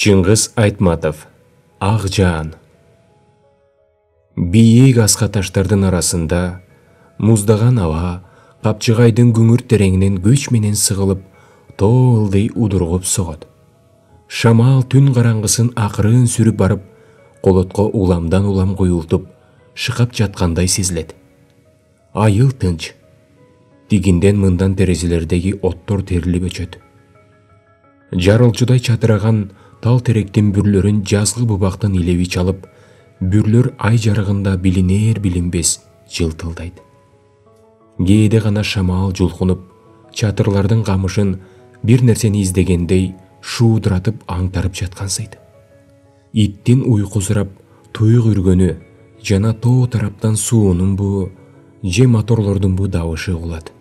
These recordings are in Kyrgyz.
Чыңгыз Айтматов, Ак Жаан. Бийик аска таштардын арасында муздаган аба капчыгайдын күңүр тереңинен күч менен сыгылып, тоо ылдый удургуп согот. Шамал түн караңгысын акырын сүрүп барып, колотко уламдан улам куюлтуп, шыкап жаткандай сезилет. Айыл тынч. Тигинден мындан терезелердеги оттор терилип өчөт. Жарылчудай чатыраган тал теректин бүрлөрүн жазгы бубактан илеби чалып, бүрлөр ай жарыгында билинер билинбес жылтылдайт. Кээде гана шамал жулкунуп, чатырлардын камышын бир нерсени издегендей шуудуратып аңтарып жаткансыйт. Иттин уйкусурап туюк үргөнү жана тоо тараптан суунун буу же моторлордун буу дабышы угулат.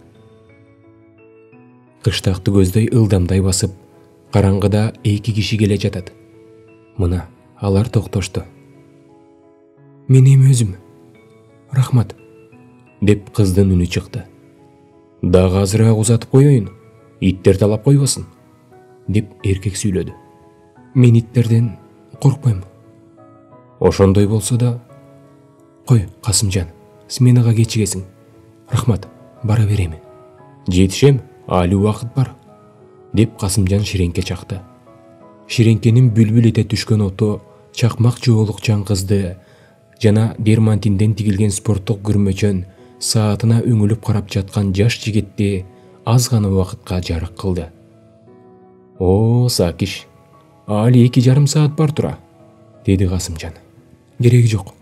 Кыштакты көздөй ылдамдай басып, караңгыда эки киши келе жатат. Мына алар токтошту. Мен эми өзүм. Рахмат, деп кыздын үнү чыкты. Дагы азыраак узатып коеюн, иттер талап койбосун, деп эркек сүйлөдү. Мен иттерден коркпойм. Ошондой болсо да, кой Касымжан, сменага кечигесиң. Рахмат, бара берем. Жетишем, али убакыт бар, деп Касымжан Ширеңке чакты. Ширеңкенин бүлбүл эте түшкөн оту чакмак жоолукчан кызды жана дермантинден тигилген спорттук күрмөчөн саатына үңүлүп карап жаткан жаш жигитти аз гана убакытка жарык кылды. О, Сакиш, али 2,5 саат бар тура, деди Касымжан. Кереги жок.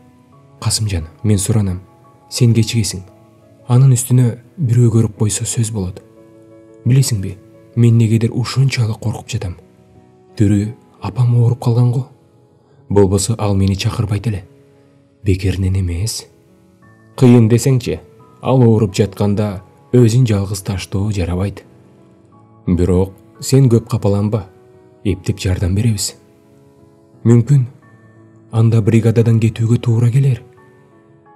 Касымжан, мен суранам, сен кечигесиң. Анын үстүнө бирөө көрүп койсо сөз болот. Билесиңби, мен негедир ушунчалык коркуп жатам. Түрү апам ооруп калган го. Болбосо ал мени чакырбайт эле. Бекеринен эмес. Кыйын десеңчи, ал ооруп жатканда өзүн жалгыз таштоо жарабайт. Бирок сен көп капаланба, эптеп жардам беребиз. Мүмкүн анда бригададан кетүүгө туура келер,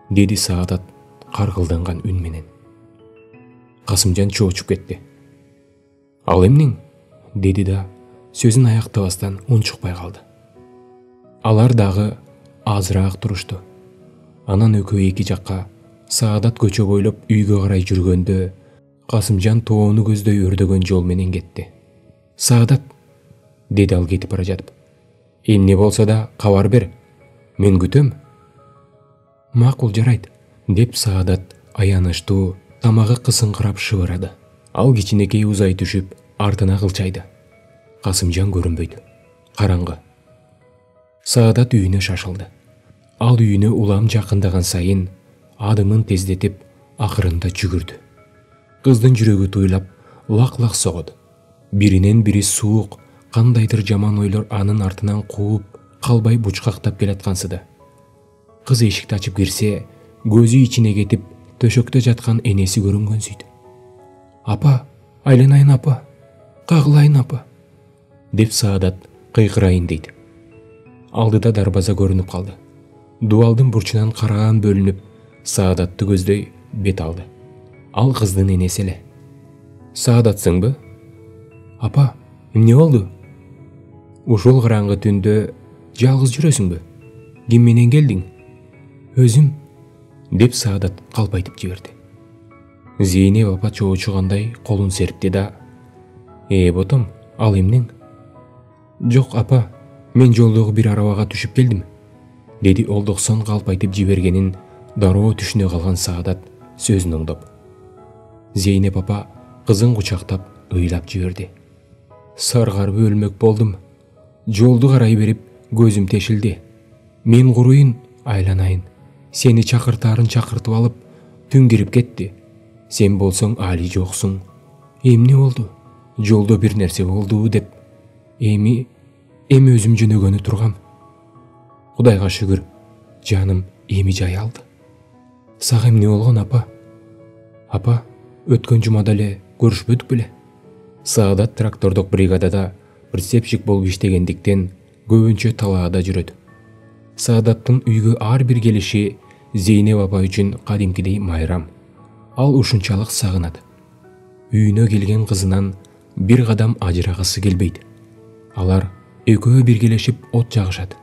деди Саадат каргылданган үн менен. Касымжан чоочуп кетти. Ал эмнең? Деди да сөзүн аяктабастан унчукпай калды. Алар дагы азыраак турушту. Анан экөө эки жакка Саадат көчө бойлоп үйгө карай жүргөндө Касымжан тоону көздөй өрдөгөн жол менен кетти. Саадат, деди ал кетип бара жатып. Эмне болсо да кабар бер. Мен күтөм. Макул, жарайт, деп Саадат аянычтуу, тамагы кысыңкырап шыбырады. Ал кичинекей узай түшүп, артына кылчайды. Касымжан көрүнбөйт. Караңгы. Саадат үйүнө шашылды. Ал үйүнө улам жакындаган сайын адымын тездетип, акырында жүгүрдү. Кыздын жүрөгү туйлап, лак-лак согот. Биринен бири суук, кандайдыр жаман ойлор анын артынан кууп, калбай бучкактап келаткансыды. Кыз эшикти ачып кирсе, көзү ичине кетип, төшөктө жаткан энеси көрүнгөнсүйт. Апа, айланайын апа, кагылайын апа, деп Саадат кыйкырайын дейт. Алдыда дарбаза көрүнүп калды. Дубалдын бурчунан караан бөлүнүп, Саадатты көздөй бет алды. Ал кыздын энеси эле. Саадатсыңбы? Апа, эмне болду? Ушул караңгы түндө жалгыз жүрөсүңбү? Ким менен келдиң? Өзүм, деп Саадат калпайтып жиберди. Зейнеп апа чоочугандай колун серпти да, ботом, ал эмнең? Жок апа, мен жолдогу бир арабага түшүп келдим, деди олдоксон калпайтып жибергенин дароо түшүнө калган Саадат сөзүн оңдоп. Зейнеп апа кызын кучактап ыйлап жиберди. Саргарып өлмөк болдум. Жолду карай берип көзүм тешилди. Мен куруйун, айланайын. Сени чакыртаарын чакыртып алып, түн кирип кетти. Сен болсоң али жоксуң. Эмне болду? Жолдо бир нерсе болду деп. Эми өзүм жөнөгөнү тургам. Кудайга шүгүр, жаным эми жай алды. Сага эмне болгон апа? Апа, өткөн жумада эле көрүшпөдүк беле? Саадат трактордук бригадада прицепщик болуп иштегендиктен көбүнчө талаада жүрөт. Саадаттын үйгө ар бир келиши Зейнеп апа үчүн кадимкидей майрам. Ал ушунчалык сагынат. Үйүнө келген кызынан бир кадам ажырагысы келбейт. Алар экөө биргелешип от жагышат.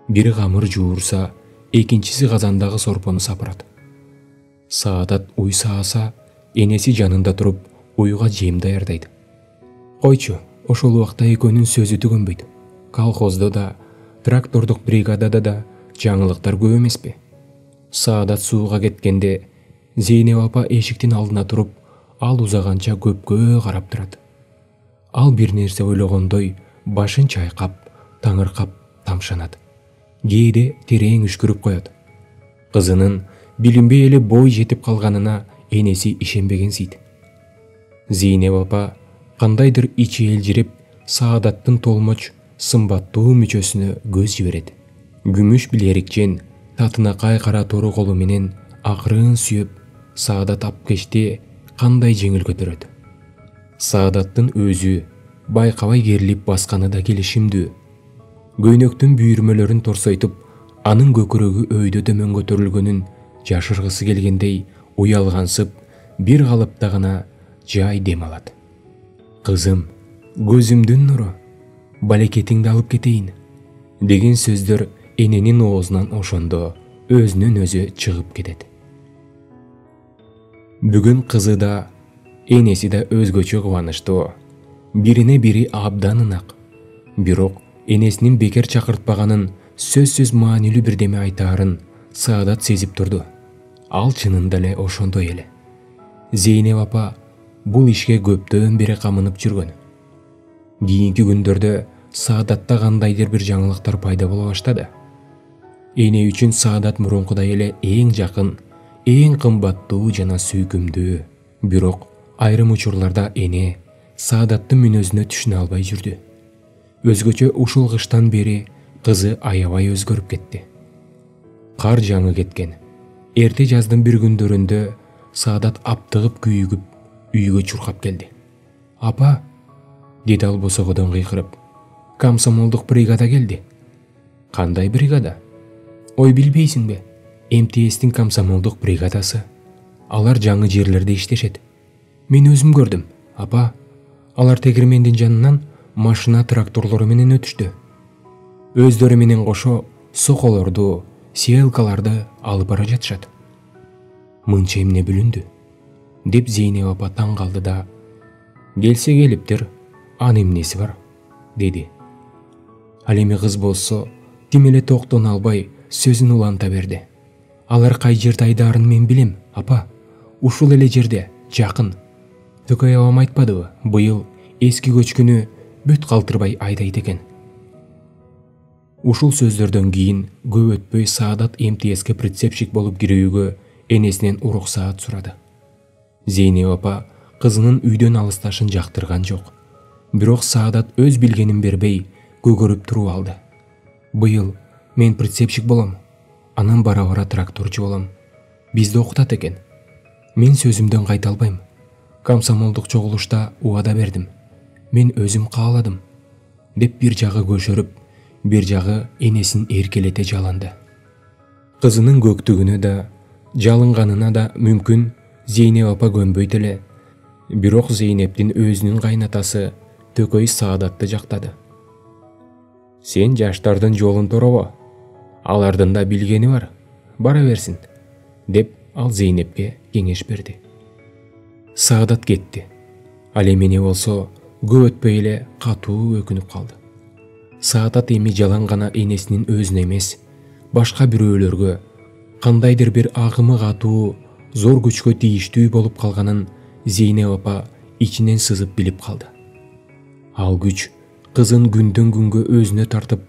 Бири камыр жуурса, экинчиси казандагы сорпону сапырат. Саадат уй сааса, энеси жанында туруп уйга жем даярдайт. Койчу, ошол убакта экөөнүн сөзү түгөнбөйт. Колхоздо да, трактордук бригадада да жаңылыктар көп эмеспи? Саадат сууга кеткенде Зейнеп апа эшиктин алдына туруп, ал узаганча көпкө карап турат. Ал бир нерсе ойлогондой башын чайкап, таңыркап тамшанат. Кээде терең үшкүрүп коет. Кызынын билинбей эле бой жетип калганына энеси ишенбегенсийт. Зейнеп апа кандайдыр ичи элжирип, Саадаттын толмоч, сымбаттуу мүчөсүнө көз жиберет. Күмүш билерикчен татынакай кара тору колу менен акырын сүйөп, Саадат апкечти кандай жеңил көтөрөт. Саадаттын өзү байкабай керилип басканы да келишимдүү. Көйнөктүн бүйүрмөлөрүн торсойтуп, анын көкүрөгү өйдө төмөн көтөрүлгөнүн жашыргысы келгендей уялгансып, бир калыпта гана жай дем алат. Кызым, көзүмдүн нуру, балекетиңди алып кетейин деген сөздөр эненин оозунан ошондо өзүнөн өзү чыгып кетет. Бүгүн кызы да, энеси да өзгөчө кубанычтуу. Бирине бири абдан ынак. Бирок энесинин бекер чакыртпаганын, сөзсүз маанилүү бирдеме айтаарын Саадат сезип турду. Ал чынында эле ошондой эле. Зейнеп апа бул ишке көптөн бери камынып жүргөн. Кийинки күндөрдө Саадатта кандайдыр бир жаңылыктар пайда боло баштады. Эне үчүн Саадат мурункудай эле эң жакын, эң кымбаттуу жана сүйкүмдүү. Бирок айрым учурларда эне Саадаттын мүнөзүнө түшүнө албай жүрдү. Өзгөчө ушул кыштан бери кызы аябай өзгөрүп кетти. Кар жаңы кеткен. Эрте жаздын бир күндөрүндө Саадат аптыгып күйүгүп үйгө чуркап келди. Апа, деди ал босогодон кыйкырып. Комсомолдук бригада келди. Кандай бригада? Ой, билбейсиңби? МТСтин комсомолдук бригадасы. Алар жаңы жерлерде иштешет. Мен өзүм көрдүм, апа. Алар тегирмендин жанынан машина тракторлору менен өтүштү. Өздөрү менен кошо соколорду, сеялкаларды алып бара жатышат. Мынча эмне бүлүндү? Деп Зейнеп апа таң калды да, келсе келиптир, анын эмнеси бар, деди. Ал эми кыз болсо, тим эле токтоно албай сөзүн уланта берди. Алар кай жерде айдаарын мен билем, апа. Ушул эле жерде, жакын. Төкөй абам айтпадыбы, быйыл эски көчкүнү бүт калтырбай айдайт экен. Ушул сөздөрдөн кийин көп өтпөй Саадат МТСке прицепщик болуп кирүүгө энесинен уруксаат сурады. Зейнеп апа кызынын үйдөн алысташын жактырган жок. Бирок Саадат өз билгенин бербей, көгөрүп туруп алды. Быйыл мен прицепщик болом, анан бара-бара тракторчу болом. Бизди окутат экен. Мен сөзүмдөн кайта албайм. Комсомолдук чогулушта убада бердим. Мен өзүм кааладым, деп бир жагы көшөрүп, бир жагы энесин эркелете жаланды. Кызынын көктүгүнө да, жалынганына да мүмкүн Зейнеп апа көнбөйт эле. Бирок Зейнептин өзүнүн кайнатасы Төкөй Саадатты жактады. Сен жаштардын жолун торобо. Алардын да билгени бар. Бара берсин, деп ал Зейнепке кеңеш берди. Саадат кетти. Ал эмне болсо, көп өтпөй эле катуу өкүнүп калды. Саадат эми жалаң гана энесинин өзүнө эмес, башка бирөөлөргө кандайдыр бир агымы катуу, зор күчкө тийиштүү болуп калганын Зейнеп апа ичинен сызып билип калды. Ал күч кызын күндөн күнгө өзүнө тартып,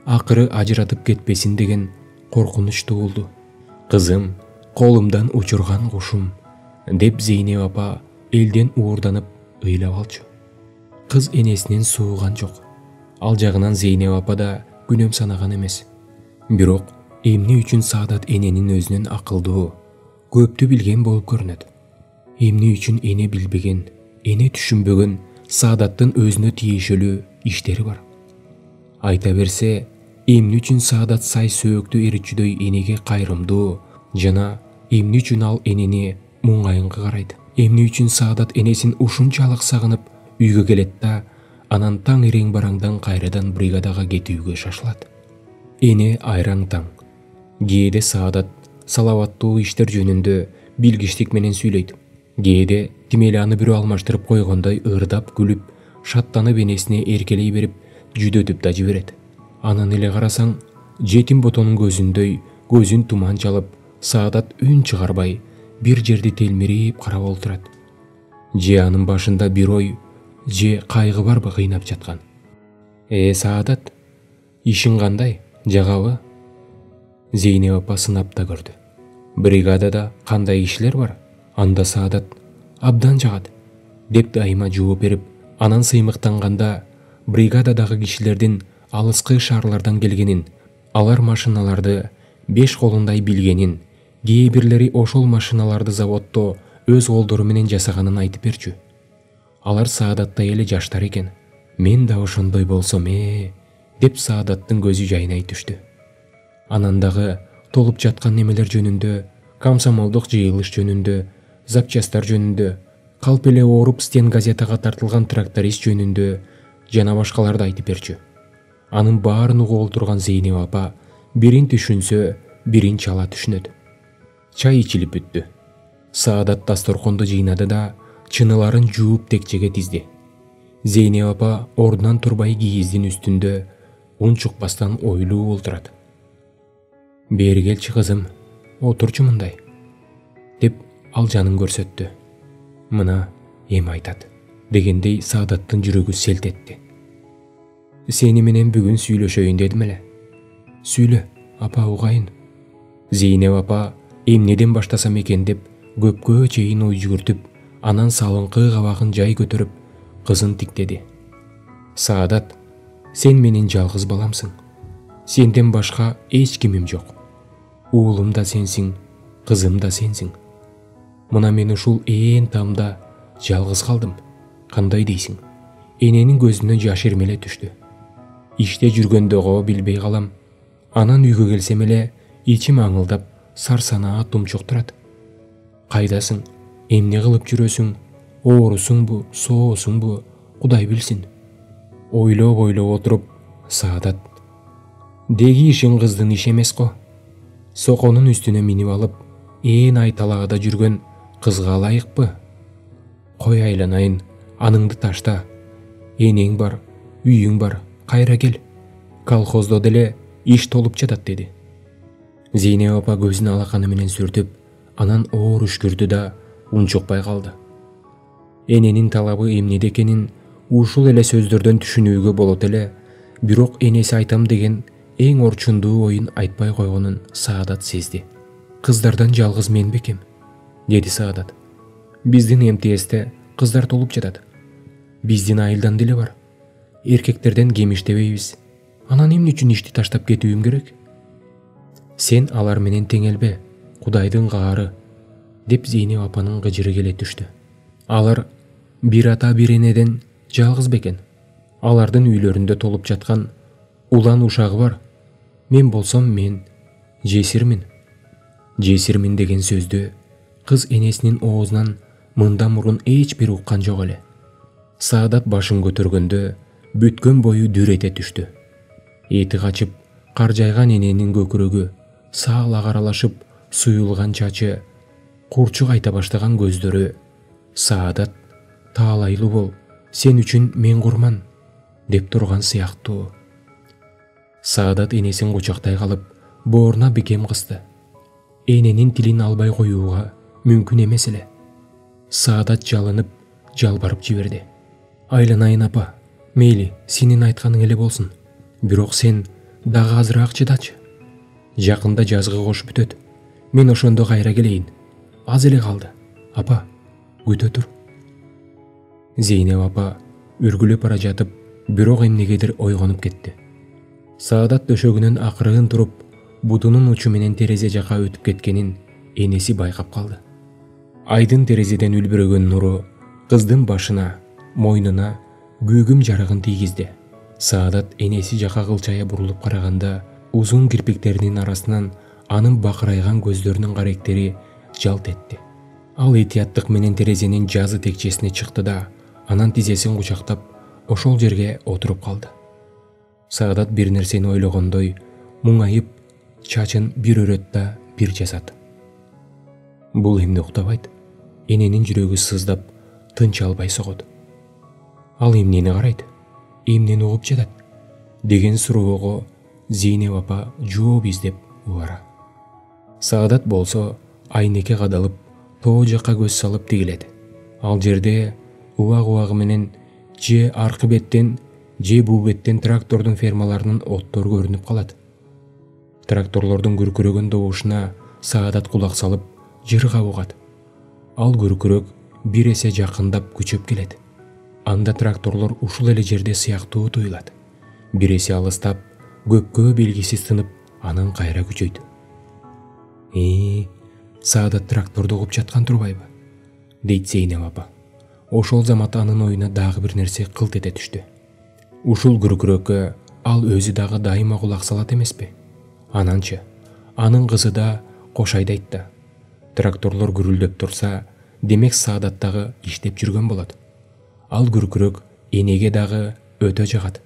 акыры ажыратып кетпесин деген коркунуч туулду. Кызым, колумдан учурган кушум, деп Зейнеп апа элден уурданып ыйлап алчу. Кыз энесинен сууган жок. Ал жагынан Зейнеп апа да күнөм санаган эмес. Бирок эмне үчүн Саадат эненин өзүнөн акылдуу, көптү билген болуп көрүнөт? Эмне үчүн эне билбеген, эне түшүнбөгөн Саадаттын өзүнө тиешелүү иштери бар? Айта берсе, эмне үчүн Саадат сай сөөктү эричүдөй энеге кайрымдуу жана эмне үчүн ал энени муңайыңкы карайт? Эмне үчүн Саадат энесин ушунчалык сагынып үйгө келет да, Анан таң эрең бараңдан кайрадан бригадага кетүүгө шашылат. Эне айраң таң. Кээде Саадат салаваттуу иштер жөнүндө билгичтик менен сүйлөйт. Кээде тимели аны бирөө алмаштырып койгондой ырдап күлүп, шаттанып энесине эркелей берип, жүдөтүп да жиберет. Анан эле карасаң, жетим ботонун көзүндөй көзүн туман чалып, Саадат үн чыгарбай бир жерди телмирип карап олтурат. Же анын башында бир ой, же кайгы барбы кыйнап жаткан. Саадат, ишиң кандай, жагабы? Зейнеп апа сынап да көрдү. Бригадада кандай кишилер бар? Анда Саадат абдан жагат, деп дайыма жооп берип, анан сыймыктанганда бригададагы кишилердин алыскы шаарлардан келгенин, алар машиналарды 5 колундай билгенин, кээ бирлери ошол машиналарды заводдо өз колдору менен жасаганын айтып берчү. Алар Саадаттай эле жаштар экен. Мен да ошондой болсом деп Саадаттын көзү жайнай түштү. Анан дагы толуп жаткан немелер жөнүндө, комсомолдук жыйылыш жөнүндө, запчасттар жөнүндө, калп эле ооруп Стен газетага тартылган тракторист жөнүндө жана башкаларды айтып берчү. Анын баарын угуп олтурган Зейнеп апа бирин түшүнсө, бирин чала түшүнөт. Чай ичилип бүттү. Саадат дасторконду жыйнады да чыныларын жууп текчеге тизди. Зейнеп апа ордунан турбай кийиздин үстүндө ун чукпастан ойлуу олтурат. Бери келчи кызым, отурчу мындай, деп ал жанын көрсөттү. Мына эми айтат, дегендей Саадаттын жүрөгү селт этти. Сени менен бүгүн сүйлөшөйүн дедим эле. Сүйлө, апа, угайын. Зейнеп апа эмнеден баштасам экен деп көпкө чейин ой жүгүртүп, анан салыңкы кабагын жай көтөрүп, кызын тиктеди. Саадат, сен менин жалгыз баламсың. Сенден башка эч кимим жок. Уулум да сенсиң, кызым да сенсиң. Мына мен ушул тамда жалгыз калдым. Кандай дейсиң? Эненин көзүнө жаш ирмеле түштү. Иште жүргөндөгө билбей калам. Анан үйгө келсем эле ичим аңылдап, сарсанаа тумчуктурат. Кайдасың? Эмне кылып жүрөсүң? Оорусуңбу, соосуңбу? Кудай билсин. Ойлоп отуруп, Саадат, деги ишин кыздын иши эмес го. Соконун үстүнө минип алып, айталагада жүргөн кызга ылайыкпы? Кой айланайын, аныңды ташта. Энең бар, үйүң бар, кайра кел. Колхоздо деле иш толуп жатат, деди. Зейнеп апа көзүн алаканы менен сүртүп, анан оор үшкүрдү да унчукпай калды. Эненин талабы эмнеде экенин ушул эле сөздөрдөн түшүнүүгө болот эле, бирок энеси айтам деген эң орчундуу оюн айтпай койгонун Саадат сезди. Кыздардан жалгыз мен бекем, деди Саадат. Биздин МТСте кыздар толуп жатат. Биздин айылдан деле бар. Эркектерден кем иштебейбиз. Анан эмне үчүн ишти таштап кетүүм керек? Сен алар менен теңелбе, Кудайдын каары, деп Зейнеп апанын кыжыры келе түштү. Алар бир ата бир энеден жалгыз бекен. Алардын үйлөрүндө толуп жаткан улан ушагы бар. Мен болсом мен жесирмин. Жесирмин деген сөздү кыз энесинин оозунан мындан мурун эч бир уккан жок эле. Саадат башын көтөргөндө бүткөн бою дүрете түштү. Эти качып, кар жайган эненин көкүрөгү, саалак аралашып, суюлган чачы, курчук айта баштаган көздөрү. Саадат, таалайлуу бол, сен үчүн мен курман, деп турган сыяктуу. Саадат энесин кучактай калып, бооруна бекем кысты. Эненин тилин албай коюуга мүмкүн эмес эле. Саадат жалынып, жалбарып жиберди. Айланайын апа, мейли, сенин айтканың эле болсун. Бирок сен дагы азыраак чыдачы. Жакында жазгы кош бүтөт. Мен ошондо кайра келейин. Аз эле калды. Апа, күтө тур. Зейнеп апа үргүлөп бара жатып, бирок эмнегедир ойгонуп кетти. Саадат төшөгүнөн акырын туруп, бутунун учу менен терезе жака өтүп кеткенин энеси байкап калды. Айдын терезеден үлбүрөгөн нуру кыздын башына, мойнуна көгүм жарыгын тийгизди. Саадат энеси жака кылчая бурулуп караганда, узун кирпиктеринин арасынан анын бакырайган көздөрүнүн каректери жалт этти. Ал этияттык менен терезенин жазы текчесине чыкты да, анан тизесин кучактап, ошол жерге отуруп калды. Саадат бир нерсени ойлогондой муңайып чачын бир өрөт да бир жазат. Бул эмне уктабайт? Эненин жүрөгү сыздап, тынч албай согот. Ал эмнени карайт? Эмнени угуп жатат? Деген суроого Зейнеп апа жооп издеп убара. Саадат болсо айнекке кадалып, тоо жакка көз салып тигилет. Ал жерде убак менен же аркы беттен, же бул беттен трактордун фермаларынын оттору көрүнүп калат. Тракторлордун күркүрөгөн добушуна Саадат кулак салып, жырга угат. Ал күркүрөк бир эсе жакындап күчөп келет. Анда тракторлор ушул эле жерде сыяктуу туюлат. Бир эсе алыстап, көпкө белгисиз тынып, анан кайра күчөйт. Саадат тракторду угуп жаткан турбайбы? Дейт Зейнеп апа. Ошол замат анын оюна дагы бир нерсе кылт эте түштү. Ушул күркүрөккө ал өзү дагы дайыма кулак салат эмеспи? Ананчы, анын кызы да кош айдайт да. Тракторлор гүрүлдөп турса, демек Саадат дагы иштеп жүргөн болот. Ал күркүрөк энеге дагы өтө жагат.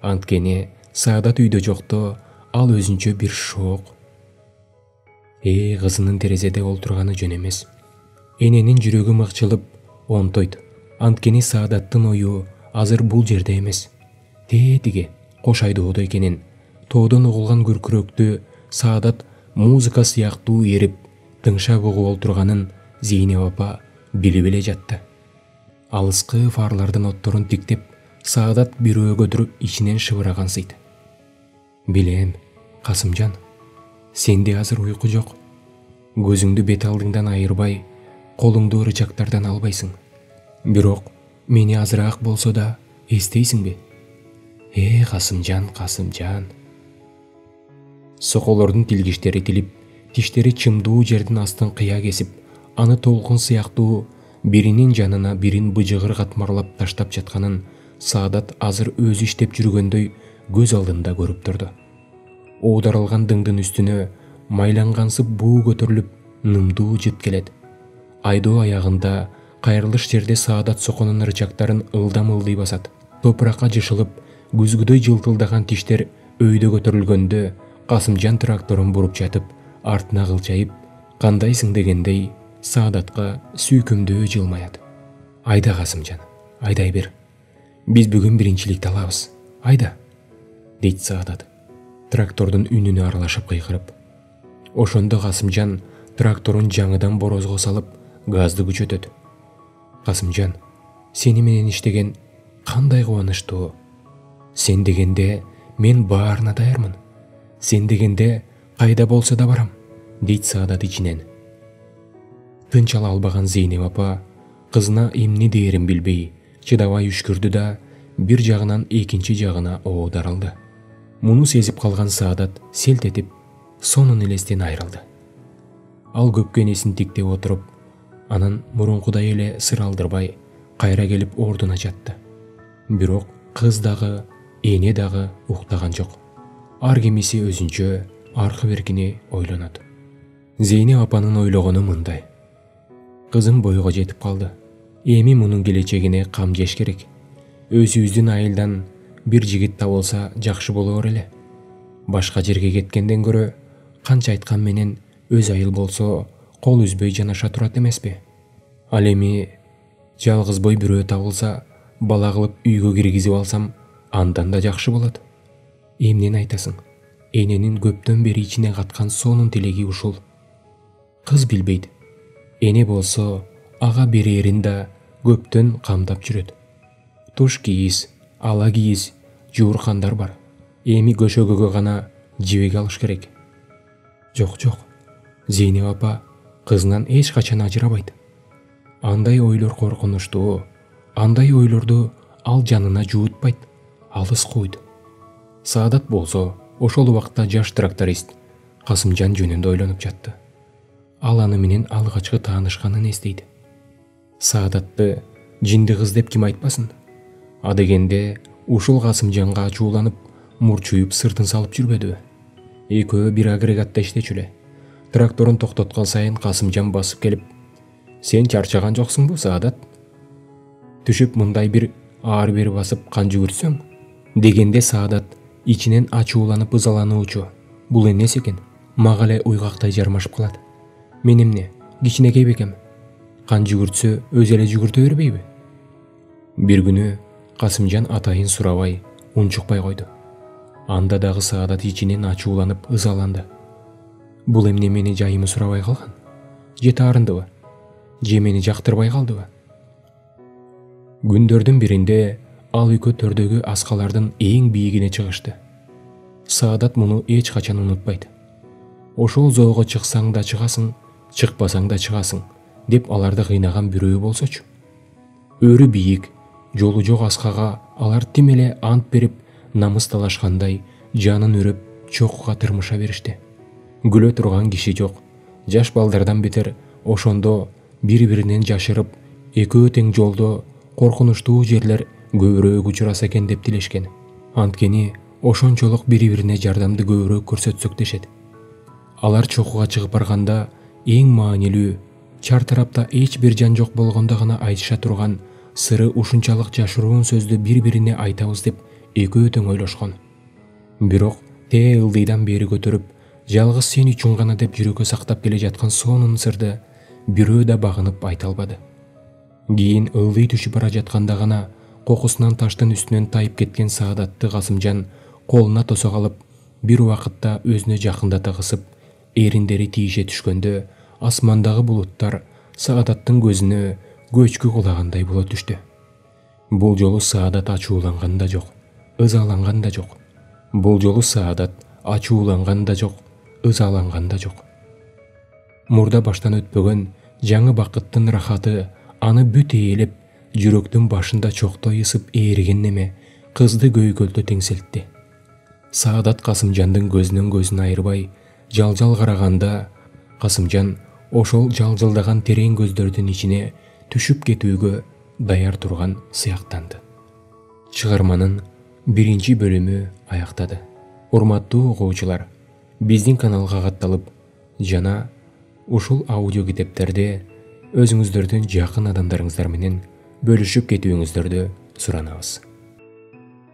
Анткени Саадат үйдө жокто ал өзүнчө бир шок. Кызынын терезеде олтурганы жөн эмес. Эненин жүрөгү мыкчылып, онтойт. Анткени Саадаттын ою азыр бул жерде эмес. Тетиги кош айдоодо экенин, тоодон угулган күркүрөктү Саадат музыка сыяктуу эрип, тыңшап угуп олтурганын Зейнеп апа билип эле жатты. Алыскы фарлардын отторун тиктеп, Саадат бирөө көтөрүп ичинен шыбырагансыйт. Билем, Касымжан, сенде азыр уйку жок. Көзүңдү бет алдыңдан айырбай, колуңду рычактардан албайсың. Бирок мени азыраак болсо да эстейсиңби? Касымжан, Касымжан. Соколордун тилгиштери тилип, тиштери чымдуу жердин астын кыя кесип, аны толкун сыяктуу биринин жанына бирин быжыгыр катмарлап таштап жатканын Саадат азыр өзү иштеп жүргөндөй көз алдында көрүп турду. Оодарылган дыңдын үстүнө майлангансып буу көтөрүлүп, нымдуу жыт келет. Айдоо аягында кайрылыш жерде Саадат соконун рычактарын ылдам-ылдый басат. Топуракка жышылып, күзгүдөй жылтылдаган тиштер өйдө көтөрүлгөндө Касымжан тракторун буруп жатып, артына кылчайып, кандайсың дегендей Саадатка сүйкүмдүү жылмаят. Айда Касымжан, айдай бер. Биз бүгүн биринчиликти алабыз. Айда, дейт Саадат, трактордун үнүнө аралашып кыйкырып. Ошондо Касымжан тракторун жаңыдан борозго салып, газды күчөтөт. Касымжан, сени менен иштеген кандай кубанычтуу. Сен дегенде мен баарына даярмын. Сен дегенде кайда болсо да барам, дейт Саадат ичинен. Тынч ала албаган Зейнеп апа кызына эмне дээрин билбей, чыдабай үшкүрдү да бир жагынан экинчи жагына оодарылды. Муну сезип калган Саадат селт этип, сонун элестен айрылды. Ал көпкө энесин тиктеп отуруп, анан мурункудай эле сыр алдырбай кайра келип ордуна жатты. Бирок кыз дагы, эне дагы уктаган жок. Ар кимиси өзүнчө аркы беркини ойлонот. Зейнеп апанын ойлогону мындай. Кызым бойго жетип калды. Эми мунун келечегине кам жеш керек. Өзүбүздүн айылдан бир жигит табылса жакшы болор эле. Башка жерге кеткенден көрө, канча айткан менен өз айыл болсо кол үзбөй жанаша турат эмеспи? Ал эми жалгыз бой бирөө табылса, бала кылып үйгө киргизип алсам, андан да жакшы болот. Эмнени айтасың? Эненин көптөн бери ичине каткан сонун тилеги ушул. Кыз билбейт. Эне болсо ага берерин да көптөн камдап жүрөт. Туш кийиз, ала кийиз, жууркандар бар. Эми көшөгөгө гана жибек алыш керек. Жок. Зейнеп апа кызынан эч качан ажырабайт. Андай ойлор коркунучтуу. Андай ойлорду ал жанына жуутпайт, алыс койду. Саадат болсо ошол убакта жаш тракторист Касымжан жөнүндө ойлонуп жатты. Ал аны менен алгачкы таанышканын эстейт. Саадатты жинди кыз деп ким айтпасын? Адегенде ушул Касымжанга ачууланып, мурчуюп сыртын салып жүрбөдүбү? Экөө бир агрегатта иштечү эле. Тракторун токтоткон сайын Касымжан басып келип: "Сен чарчаган жоксуңбу, Саадат?" Түшүп мындай бир аар бери басып кан жүгүртсөң дегенде Саадат ичинен ачууланып ызалануучу бул эмнеси экен, мага эле уйгактай жармашып калат. Мен эмне, кичинекей бекем? Кан жүгүртсө өзү эле жүгүртө бербейби? Бир күнү Касымжан атайын сурабай, унчукпай койду. Анда дагы Саадат ичинен ачууланып ызаланды. Бул эмне мени жайымы сурабай калган? Же таарындыбы? Же мени жактырбай калдыбы? Күндөрдүн биринде ал экөө төрдөгү аскалардын эң бийигине чыгышты. Саадат муну эч качан унутпайт. Ошол зоого чыксаң да чыгасың, чыкпасаң да чыгасың деп аларды кыйнаган бирөө болсочу. Өрү бийик, жолу жок аскага алар тим эле ант берип, намыс талашкандай жанын үрөп чокуга тырмыша беришти. Күлө турган киши жок. Жаш балдардан бетер ошондо бири-биринен жашырып, экөө тең жолдо коркунучтуу жерлер көбүрөөк учураса экен деп тилешкен. Анткени ошончолук бири-бирине жардамды көбүрөөк көрсөтсөк дешет. Алар чокуга чыгып барганда эң маанилүү, чар тарапта эч бир жан жок болгондо гана айтыша турган сыры ушунчалык жашыруун сөздү бири-бирине айтабыз деп экөө тең ойлошкон. Бирок тээ ылдыйдан бери көтөрүп, жалгыз сен үчүн гана деп жүрөккө сактап келе жаткан сонун сырды бирөө да багынып айта албады. Кийин ылдый түшүп бара жатканда гана кокусунан таштын үстүнөн тайып кеткен Саадатты Касымжан колуна тосо калып, бир убакытта өзүнө жакындата кысып, эриндери тийише түшкөндө асмандагы булуттар Саадаттын көзүнө көчкү кулагандай боло түштү. Бул жолу Саадат ачууланган да жок, ызаланган да жок. Бул жолу Саадат ачууланган да жок, ызаланган да жок. Мурда баштан өтпөгөн жаңы бакыттын рахаты аны бүт ээлеп, жүрөктүн башында чоктой ысып ээриген неме кызды көйгөлтө теңселтти. Саадат Касымжандын көзүнөн көзүн айырбай, жалжал караганда, Касымжан ошол жалжылдаган терең көздөрдүн ичине түшүп кетүүгө даяр турган сыяктанды. Чыгарманын биринчи бөлүмү аяктады. Урматтуу окуучулар, биздин каналга катталып, жана ушул аудио китептерди өзүңүздөрдүн жакын адамдарыңыздар менен бөлүшүп кетүүңүздөрдү суранабыз.